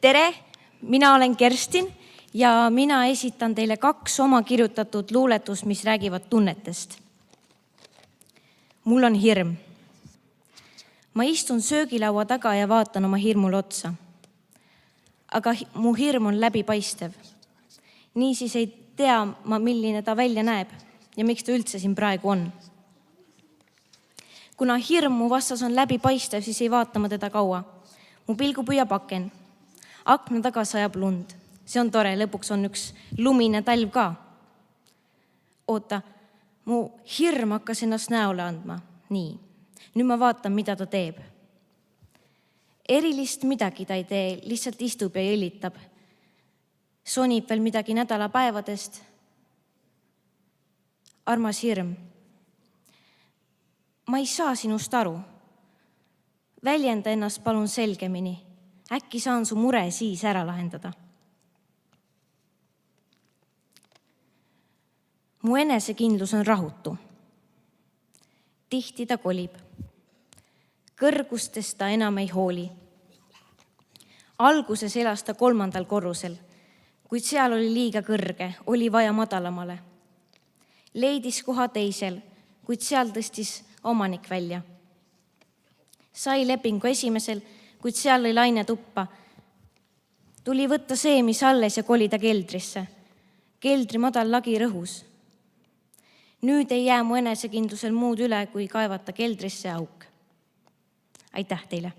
Tere, mina olen Kerstin ja mina esitan teile 2 oma kirjutatud luuletust, mis räägivad tunnetest. Mul on hirm. Ma istun söögilaua taga ja vaatan oma hirmule otsa. Aga mu hirm on läbipaistev. Niisiis ei tea ma, milline ta välja näeb ja miks ta üldse siin praegu on. Kuna hirm mu vastas on läbipaistev, siis ei vaata ma teda kaua. Mu pilgu püüab aken. Akna taga sajab lund. See on tore, lõpuks on üks lumine talv ka. Oota, mu hirm hakkas ennast näole andma. Nii, nüüd ma vaatan, mida ta teeb. Erilist midagi ta ei tee, lihtsalt istub ja jõlitab. Sonib veel midagi nädalapäevadest. Armas hirm. Ma ei saa sinust aru. Väljenda ennast palun selgemini. Äkki saan su mure siis ära lahendada. Mu enesekindlus on rahutu. Tihti ta kolib. Kõrgustest ta enam ei hooli. Alguses elas ta 3. korrusel, kuid seal oli liiga kõrge, oli vaja madalamale. Leidis koha teisel, kuid seal tõstis omanik välja. Sai lepingu 1, kuid seal lõi laine tuppa. Tuli võtta see, mis alles ja kolida keldrisse. Keldri madal lagi rõhus. Nüüd ei jää mu enesekindlusel muud üle, kui kaevata keldrisse auk. Aitäh teile!